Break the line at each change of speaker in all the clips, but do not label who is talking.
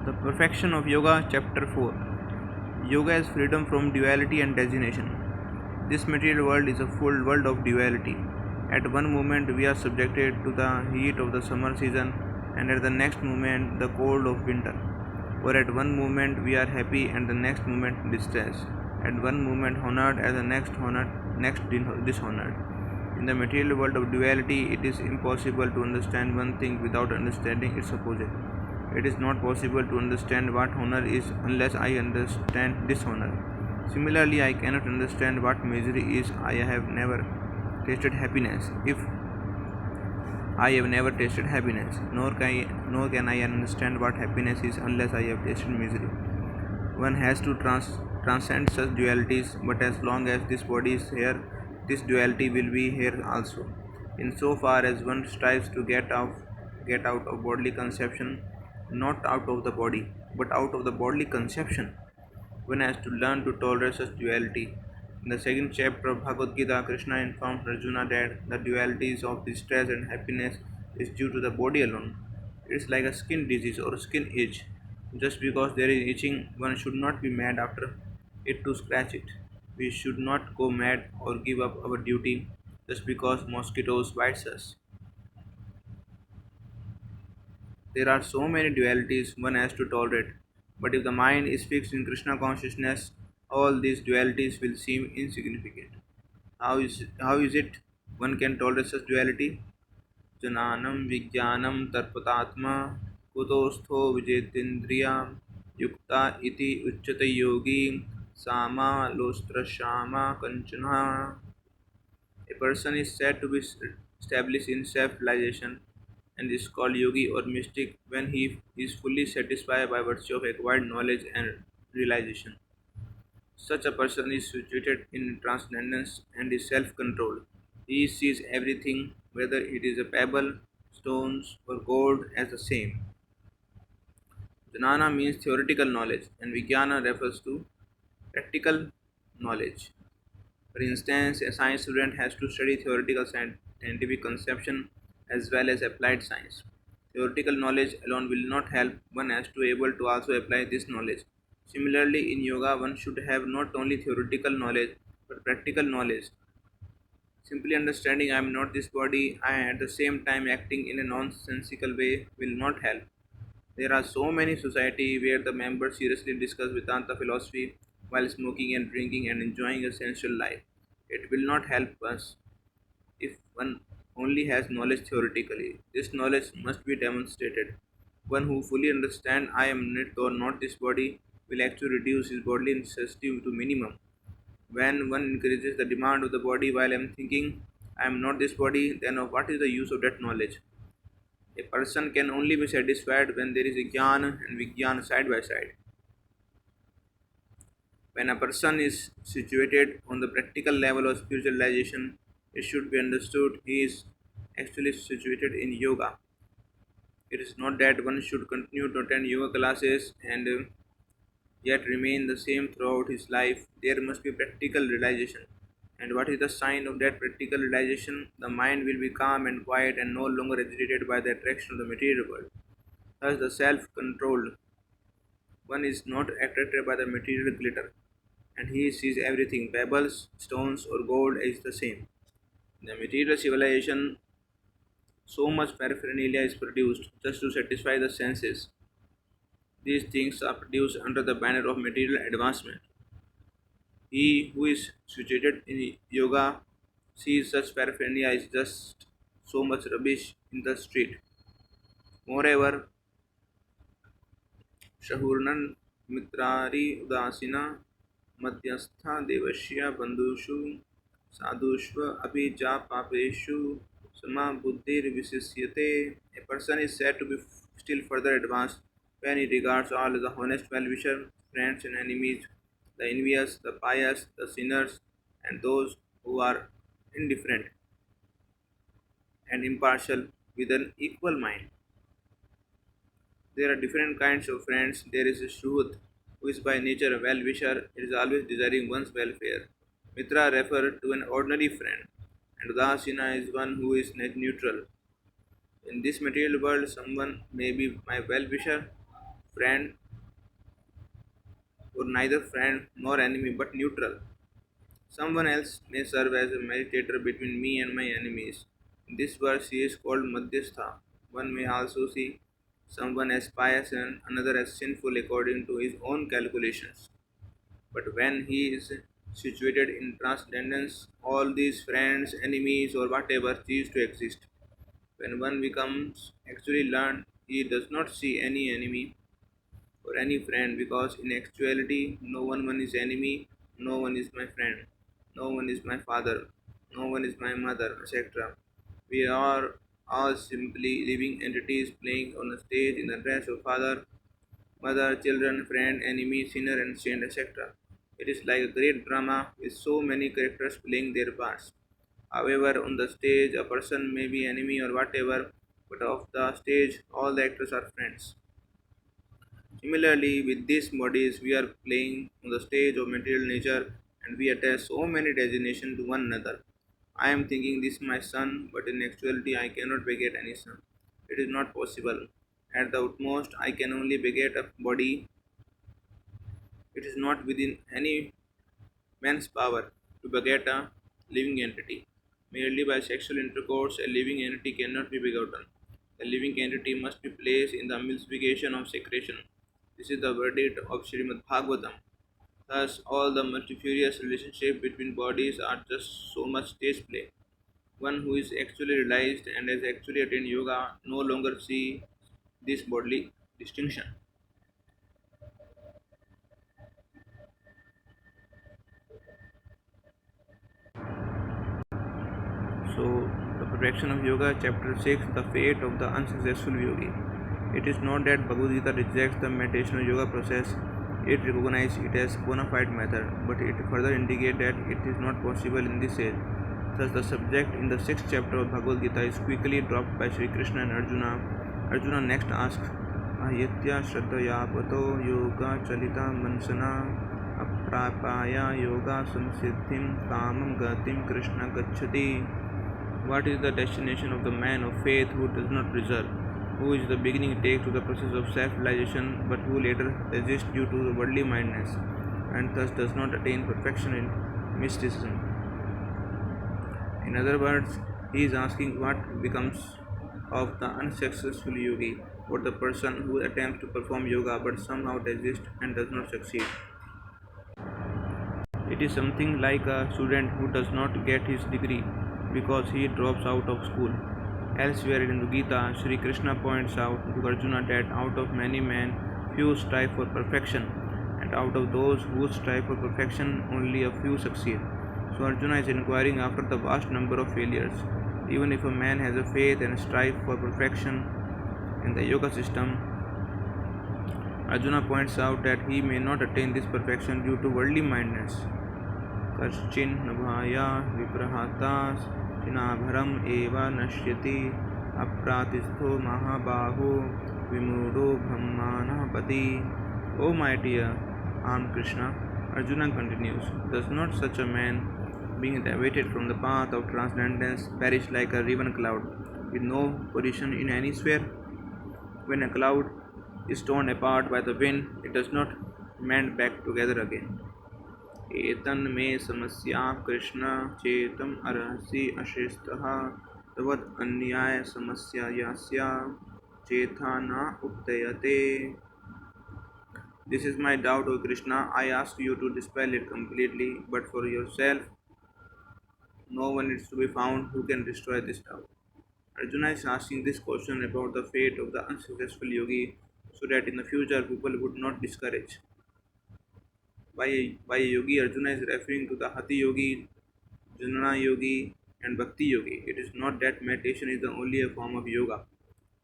The Perfection of Yoga, Chapter 4. Yoga is freedom from duality and designation. This material world is a full world of duality. At one moment, we are subjected to the heat of the summer season, and at the next moment, the cold of winter. Or at one moment, we are happy, and the next moment, distressed. At one moment, honored, and the next dishonored. In the material world of duality, it is impossible to understand one thing without understanding its opposite. It is not possible to understand what honor is unless I understand dishonor. Similarly, I cannot understand what misery is. I have never tasted happiness if I have never tasted happiness, nor can I understand what happiness is unless I have tasted misery. One has to transcend such dualities, but as long as this body is here, this duality will be here also. In so far as one strives to get out of bodily conception, not out of the body, but out of the bodily conception, one has to learn to tolerate such duality. In the second chapter of Bhagavad Gita, Krishna informs Arjuna that the dualities of distress and happiness is due to the body alone. It is like a skin disease or skin itch. Just because there is itching, one should not be mad after it to scratch it. We should not go mad or give up our duty just because mosquitoes bites us. There are so many dualities one has to tolerate, but if the mind is fixed in Krishna consciousness, all these dualities will seem insignificant. How is it one can tolerate such duality? Jananam Vijnanam Tarpatatma Kutostho Vijetindriya Yukta iti Uchchata Yogi Sama Lostra Shama Kanchana. A person is said to be established in self-realization and is called yogi or mystic when he is fully satisfied by virtue of acquired knowledge and realization. Such a person is situated in transcendence and is self-controlled. He sees everything, whether it is a pebble, stones, or gold, as the same. Jnana means theoretical knowledge, and Vijnana refers to practical knowledge. For instance, a science student has to study theoretical scientific conception as well as applied science. Theoretical knowledge alone will not help, one has to able to also apply this knowledge. Similarly, in yoga, one should have not only theoretical knowledge but practical knowledge. Simply understanding I am not this body and at the same time acting in a nonsensical way will not help. There are so many society where the members seriously discuss Vedanta philosophy while smoking and drinking and enjoying a sensual life. It will not help us if one only has knowledge theoretically. This knowledge must be demonstrated. One who fully understands I am not this body will actually reduce his bodily necessity to minimum. When one increases the demand of the body while I am thinking I am not this body, then what is the use of that knowledge? A person can only be satisfied when there is a jnana and vijnana side by side. When a person is situated on the practical level of spiritualization, it should be understood he is actually situated in yoga. It is not that one should continue to attend yoga classes and yet remain the same throughout his life. There must be practical realization. And what is the sign of that practical realization? The mind will be calm and quiet and no longer agitated by the attraction of the material world. Thus, the self controlled one is not attracted by the material glitter, and he sees everything pebbles, stones, or gold as the same. In the material civilization, so much paraphernalia is produced just to satisfy the senses. These things are produced under the banner of material advancement. He who is situated in yoga sees such paraphernalia as just so much rubbish in the street. Moreover, शहुर्नन् मित्रारि Udasina मध्यस्था देवस्य बन्धुषु साधुष्व अपि च पापेषु समा बुद्धिर्विशिष्यते. A person is said to be still further advanced when he regards all as the honest well-wisher, friends and enemies, the envious, the pious, the sinners, and those who are indifferent and impartial with an equal mind. There are different kinds of friends. There is a Shuhut, who is by nature a well wisher, it is always desiring one's welfare. Mitra refer to an ordinary friend, and Udasina is one who is neutral. In this material world, someone may be my well wisher, friend or neither friend nor enemy but neutral. Someone else may serve as a mediator between me and my enemies. In this verse, he is called Madhyastha. One may also see someone as pious and another as sinful according to his own calculations. But when he is situated in transcendence, all these friends, enemies, or whatever cease to exist. When one becomes actually learned, he does not see any enemy or any friend because in actuality no one is enemy, no one is my friend, no one is my father, no one is my mother, etc. We are all simply living entities playing on a stage in the dress of father, mother, children, friend, enemy, sinner, and saint, etc. It is like a great drama with so many characters playing their parts. However, on the stage, a person may be enemy or whatever, but off the stage, all the actors are friends. Similarly, with these bodies, we are playing on the stage of material nature and we attach so many designations to one another. I am thinking this is my son, but in actuality, I cannot beget any son. It is not possible. At the utmost, I can only beget a body. It is not within any man's power to beget a living entity. Merely by sexual intercourse, a living entity cannot be begotten. The living entity must be placed in the emulsification of secretion. This is the verdict of Srimad Bhagavatam. Thus, all the multifarious relationships between bodies are just so much stage play. One who is actually realized and has actually attained yoga no longer see this bodily distinction. So, the perfection of yoga, chapter 6, the fate of the unsuccessful yogi. It is not that Bhagavad Gita rejects the meditation or yoga process, it recognizes it as bona fide method, but it further indicates that it is not possible in this age. Thus, the subject in the sixth chapter of Bhagavad Gita is quickly dropped by Sri Krishna and Arjuna. Arjuna next asks, Ayatya Shraddhaya Pato Yoga Chalita Mansana Aprapaya Yoga Samsiddhim Kamam Gatim Krishna Gachati. What is the destination of the man of faith who does not preserve, who is the beginning takes to the process of self-realization, but who later resists due to the worldly mindedness, and thus does not attain perfection in mysticism? In other words, he is asking what becomes of the unsuccessful yogi, or the person who attempts to perform yoga but somehow desists and does not succeed. It is something like a student who does not get his degree because he drops out of school. Elsewhere in the Gita, Sri Krishna points out to Arjuna that out of many men, few strive for perfection, and out of those who strive for perfection, only a few succeed. So Arjuna is inquiring after the vast number of failures. Even if a man has a faith and strive for perfection in the yoga system, Arjuna points out that he may not attain this perfection due to worldly mindedness. कश्चिन् नभाया विप्रहातास् चिनाभरम् एव नश्यति अप्रातिस्थो महाबाहो विमूढो ब्रह्मणपति. O my dear armed Krishna, Arjuna continues, does not such a man, being deviated from the path of transcendence, perish like a riven cloud, with no position in any sphere? When a cloud is torn apart by the wind, it does not mend back together again. एतन्मे समस्या कृष्ण चेतम अर्हसि अशेषतः तवत् अन्याय समस्या यास्या चेथा न उत्तयते. This is my doubt, O Krishna. I ask you to dispel it completely, but for yourself, no one is to be found who can destroy this doubt. Arjuna is asking this question about the fate of the unsuccessful yogi so that in the future people would not discourage. By a yogi, Arjuna is referring to the Hati yogi, Jnana yogi, and Bhakti yogi. It is not that meditation is the only form of yoga.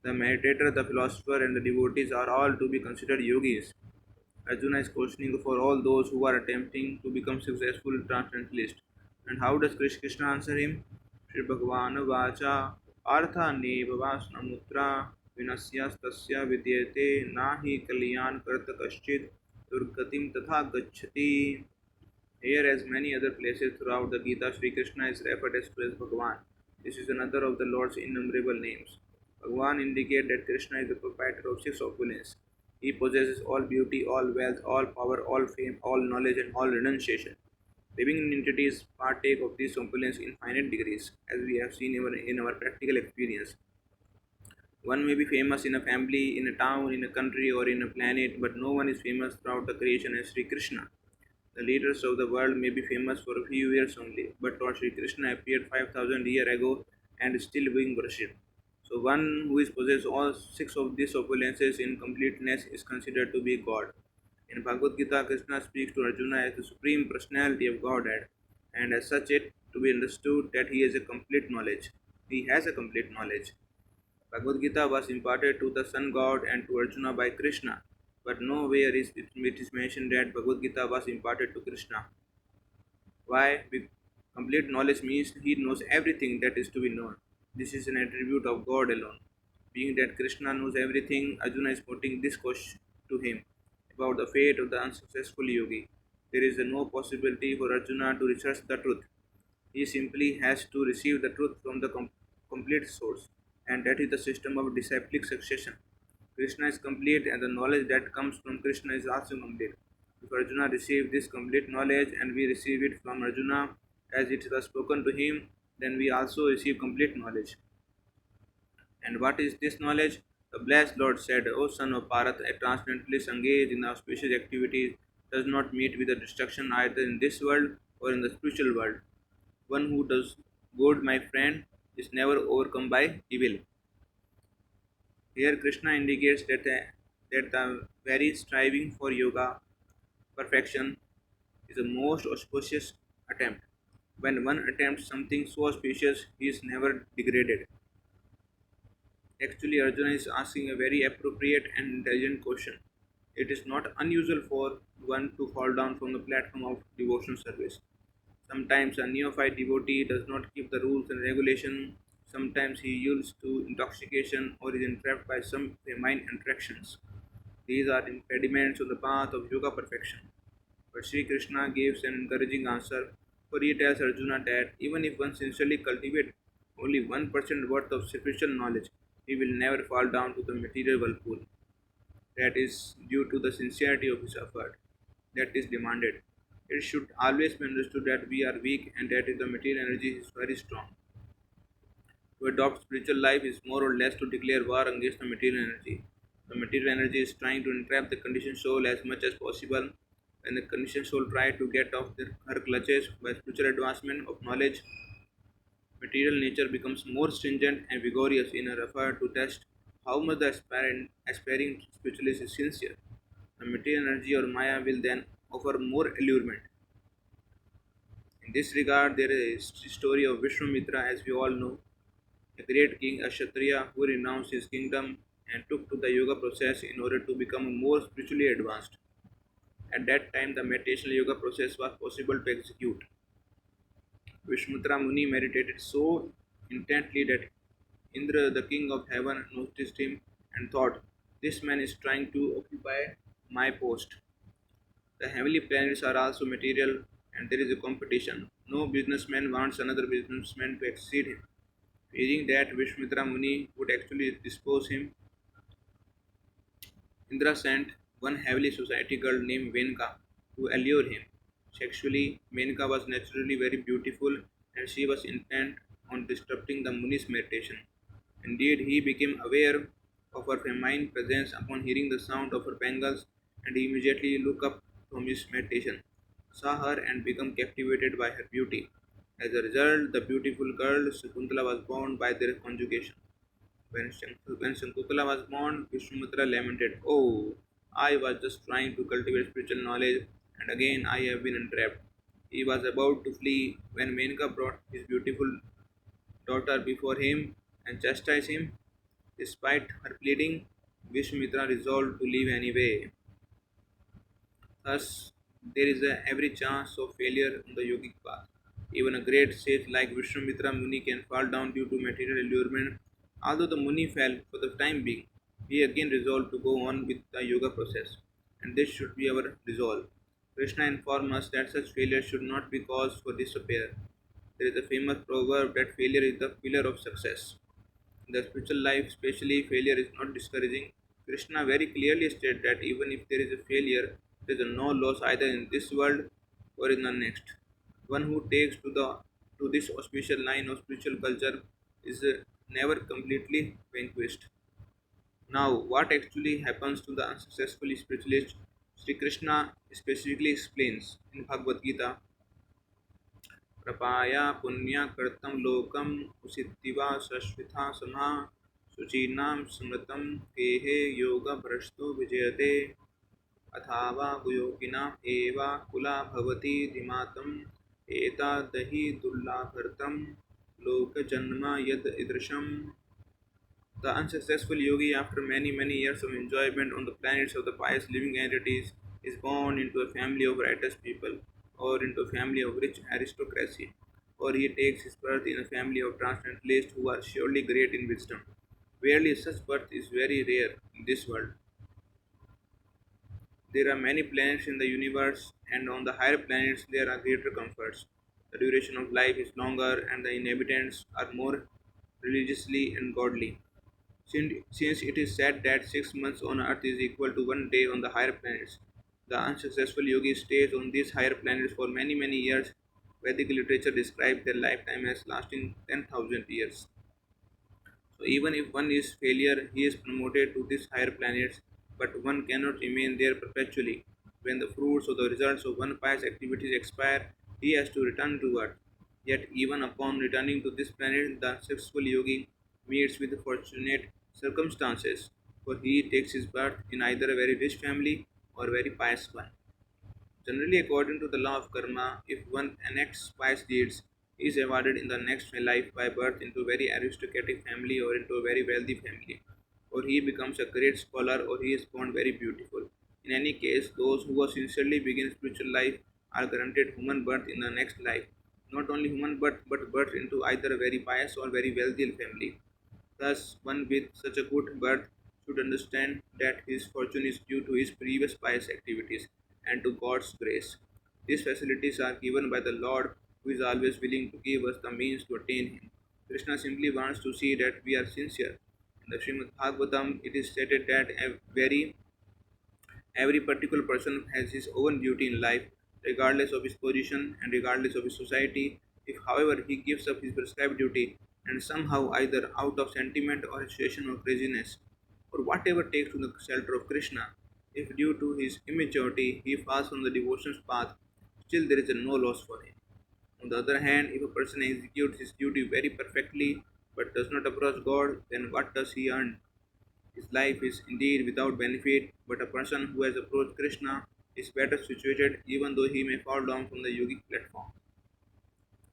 The meditator, the philosopher, and the devotees are all to be considered yogis. Arjuna is questioning for all those who are attempting to become successful transcendentalists. And how does Krishna answer him? Shri Bhagavan Vacha Artha Neva Vasnamutra Vinasya Vidyate Nahi Kalyan Karta Kaschid Durgatim Tatha Gachati. Here, as many other places throughout the Gita, Sri Krishna is referred as Bhagavan. This is another of the Lord's innumerable names. Bhagavan indicates that Krishna is the proprietor of six opulence. He possesses all beauty, all wealth, all power, all fame, all knowledge, and all renunciation. Living entities partake of this opulence in finite degrees, as we have seen in our practical experience. One may be famous in a family, in a town, in a country, or in a planet, but no one is famous throughout the creation as Sri Krishna. The leaders of the world may be famous for a few years only, but Lord Sri Krishna appeared 5000 years ago and is still being worshipped. So, one who is possessed all six of these opulences in completeness is considered to be God. In Bhagavad Gita, Krishna speaks to Arjuna as the supreme personality of Godhead, and as such, it to be understood that he has a complete knowledge. He has a complete knowledge. Bhagavad Gita was imparted to the sun god and to Arjuna by Krishna, but nowhere it is mentioned that Bhagavad Gita was imparted to Krishna. Why? Complete knowledge means he knows everything that is to be known. This is an attribute of God alone. Being that Krishna knows everything, Arjuna is putting this question to him about the fate of the unsuccessful yogi. There is no possibility for Arjuna to research the truth. He simply has to receive the truth from the complete source, and that is the system of disciplic succession. Krishna is complete, and the knowledge that comes from Krishna is also complete. If Arjuna receives this complete knowledge and we receive it from Arjuna as it was spoken to him, then we also receive complete knowledge. And what is this knowledge? The blessed Lord said, O son of Bharat, a transcendentalist engaged in auspicious activities does not meet with the destruction either in this world or in the spiritual world. One who does good, my friend, is never overcome by evil. Here, Krishna indicates that the very striving for yoga perfection is the most auspicious attempt. When one attempts something so auspicious, he is never degraded. Actually, Arjuna is asking a very appropriate and intelligent question. It is not unusual for one to fall down from the platform of devotional service. Sometimes a neophyte devotee does not keep the rules and regulations. Sometimes he yields to intoxication or is entrapped by some feminine attractions. These are impediments on the path of yoga perfection. But Sri Krishna gives an encouraging answer, for he tells Arjuna that even if one sincerely cultivates only 1% worth of spiritual knowledge, he will never fall down to the material whirlpool. That is due to the sincerity of his effort that is demanded. It should always be understood that we are weak and that the material energy is very strong. To adopt spiritual life is more or less to declare war against the material energy. The material energy is trying to entrap the conditioned soul as much as possible. When the conditioned soul tries to get off her clutches by spiritual advancement of knowledge, material nature becomes more stringent and vigorous in her effort to test how much the aspiring spiritualist is sincere. The material energy or Maya will then offer more allurement. In this regard, there is a story of Vishwamitra, as we all know, a great king, a Kshatriya who renounced his kingdom and took to the yoga process in order to become more spiritually advanced. At that time, the meditation yoga process was possible to execute. Vishwamitra Muni meditated so intently that Indra, the king of heaven, noticed him and thought, this man is trying to occupy my post. The heavenly planets are also material and there is a competition. No businessman wants another businessman to exceed him. Fearing that Vishwamitra Muni would actually dispose him, Indra sent one heavenly society girl named Venka to allure him. Sexually, Menka was naturally very beautiful and she was intent on disrupting the Muni's meditation. Indeed, he became aware of her feminine presence upon hearing the sound of her bangles and he immediately looked up from his meditation, saw her and became captivated by her beauty. As a result, the beautiful girl Sakuntala was born by their conjugation. When Shakuntala was born, Vishwamitra lamented, Oh, I was just trying to cultivate spiritual knowledge, and again I have been entrapped. He was about to flee when Menka brought his beautiful daughter before him and chastised him. Despite her pleading, Vishwamitra resolved to leave anyway. Thus, there is every chance of failure on the yogic path. Even a great sage like Vishwamitra Muni can fall down due to material allurement. Although the Muni fell for the time being, he again resolved to go on with the yoga process, and this should be our resolve. Krishna informs us that such failure should not be cause for despair. There is a famous proverb that failure is the pillar of success. In the spiritual life, especially, failure is not discouraging. Krishna very clearly stated that even if there is a failure, there is no loss either in this world or in the next. One who takes to this auspicious line of spiritual culture is never completely vanquished. Now, what actually happens to the unsuccessful spiritualist? Sri Krishna specifically explains in Bhagavad Gita, कृपाया पुण्यकृतं लोकम् उषित्वा शश्विथा समा शुचीनां स्मृतं केहे योगभ्रष्टो विजयते अथावा योगिनाम् एव कुला भवति धिमातम् एतादहि दुर्लाभर्तं लोकजन्म यद ईदृशम्. The unsuccessful yogi, after many years of enjoyment on the planets of the pious living entities, is born into a family of righteous people, or into a family of rich aristocracy, or he takes his birth in a family of transcendentalists who are surely great in wisdom. Rarely such birth is very rare in this world. There are many planets in the universe, and on the higher planets there are greater comforts. The duration of life is longer, and the inhabitants are more religiously and godly. Since it is said that 6 months on earth is equal to one day on the higher planets, the unsuccessful yogi stays on these higher planets for many years. Vedic literature describes their lifetime as lasting 10,000 years. So even if one is failure, he is promoted to these higher planets, but one cannot remain there perpetually. When the fruits or the results of one pious activities expire, he has to return to earth. Yet even upon returning to this planet, the successful yogi meets with fortunate circumstances, for he takes his birth in either a very rich family or a very pious one. Generally, according to the law of karma, if one enacts pious deeds, he is awarded in the next life by birth into a very aristocratic family or into a very wealthy family, or he becomes a great scholar or he is born very beautiful. In any case, those who sincerely begin spiritual life are granted human birth in the next life. Not only human birth, but birth into either a very pious or very wealthy family. Thus, one with such a good birth should understand that his fortune is due to his previous pious activities and to God's grace. These facilities are given by the Lord, who is always willing to give us the means to attain Him. Krishna simply wants to see that we are sincere. In the Srimad Bhagavatam, it is stated that every particular person has his own duty in life, regardless of his position and regardless of his society. If, however, he gives up his prescribed duty and somehow, either out of sentiment or situation or craziness, or whatever takes to the shelter of Krishna, if due to his immaturity he falls from the devotion's path, still there is a no loss for him. On the other hand, if a person executes his duty very perfectly but does not approach God, then what does he earn? His life is indeed without benefit, but a person who has approached Krishna is better situated even though he may fall down from the yogic platform.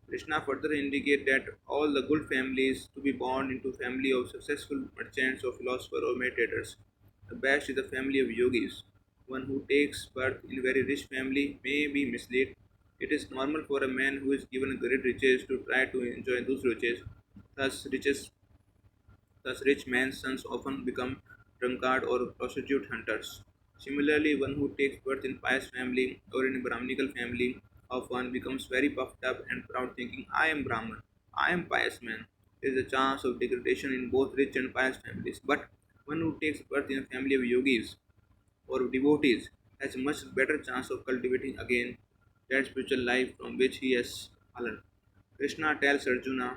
Krishna further indicates that all the good families to be born into family of successful merchants or philosophers or meditators. The best is the family of yogis. One who takes birth in a very rich family may be misled. It is normal for a man who is given great riches to try to enjoy those riches. Thus, rich men's sons often become drunkard or prostitute hunters. Similarly, one who takes birth in pious family or in a Brahminical family often becomes very puffed up and proud, thinking, "I am Brahman, I am pious man." There is a chance of degradation in both rich and pious families. But one who takes birth in a family of yogis or devotees has a much better chance of cultivating again that spiritual life from which he has fallen. Krishna tells Arjuna,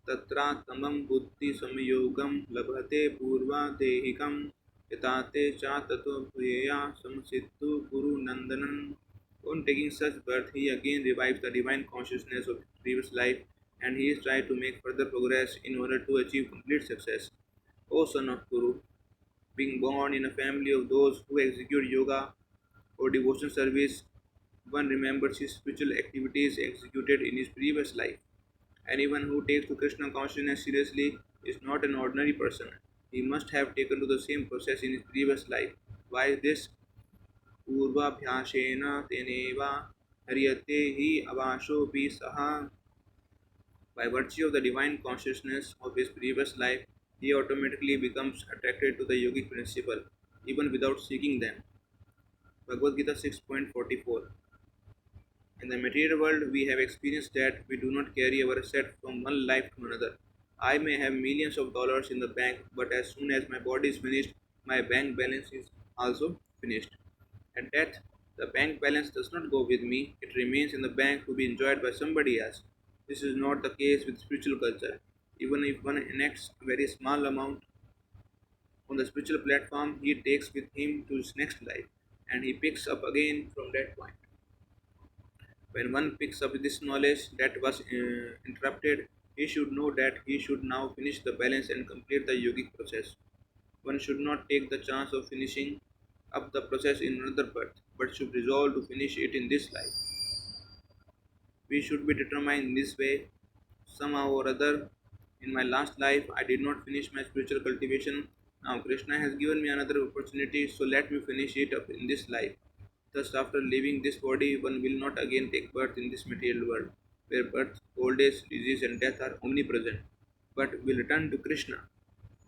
तत्रा तमं बुद्धिसंयोगं लभते पूर्वादेहिकं यथा ते च ततो भूयया समसिद्धो गुरु नंदनन. On taking such birth, he again revives the divine consciousness of his previous life and he is trying to make further progress in order to achieve complete success. O son of Guru, being born in a family of those who execute yoga or devotion service, one remembers his spiritual activities executed in his previous life. Anyone who takes to Krishna consciousness seriously is not an ordinary person. He must have taken to the same process in his previous life. Why is this? पूर्वाभ्यासेन तेनेव हरियते हि अवाशोऽपि सः. By virtue of the divine consciousness of his previous life, he automatically becomes attracted to the yogic principle, even without seeking them. Bhagavad Gita 6.44. In the material world, we have experienced that we do not carry our assets from one life to another. I may have millions of dollars in the bank, but as soon as my body is finished, my bank balance is also finished. At death, the bank balance does not go with me, it remains in the bank to be enjoyed by somebody else. This is not the case with spiritual culture. Even if one enacts a very small amount on the spiritual platform, he takes with him to his next life and he picks up again from that point. When one picks up this knowledge that was interrupted, he should know that he should now finish the balance and complete the yogic process. One should not take the chance of finishing up the process in another birth, but should resolve to finish it in this life. We should be determined in this way. Somehow or other, in my last life, I did not finish my spiritual cultivation. Now Krishna has given me another opportunity, so let me finish it up in this life. Thus, after leaving this body, one will not again take birth in this material world, where birth, old age, disease, and death are omnipresent, but will return to Krishna.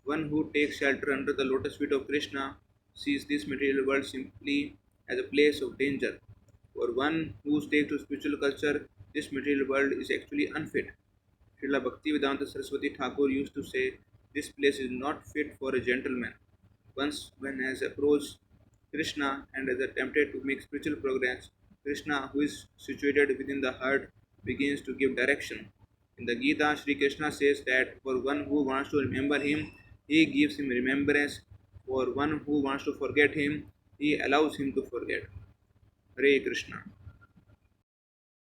One who takes shelter under the lotus feet of Krishna sees this material world simply as a place of danger. For one who takes to spiritual culture, this material world is actually unfit. Srila Bhaktivedanta Saraswati Thakur used to say, this place is not fit for a gentleman. Once one has approached Krishna and has attempted to make spiritual progress, Krishna, who is situated within the heart, begins to give direction. In the Gita, Sri Krishna says that for one who wants to remember him, he gives him remembrance. For one who wants to forget him, he allows him to forget. Hare Krishna.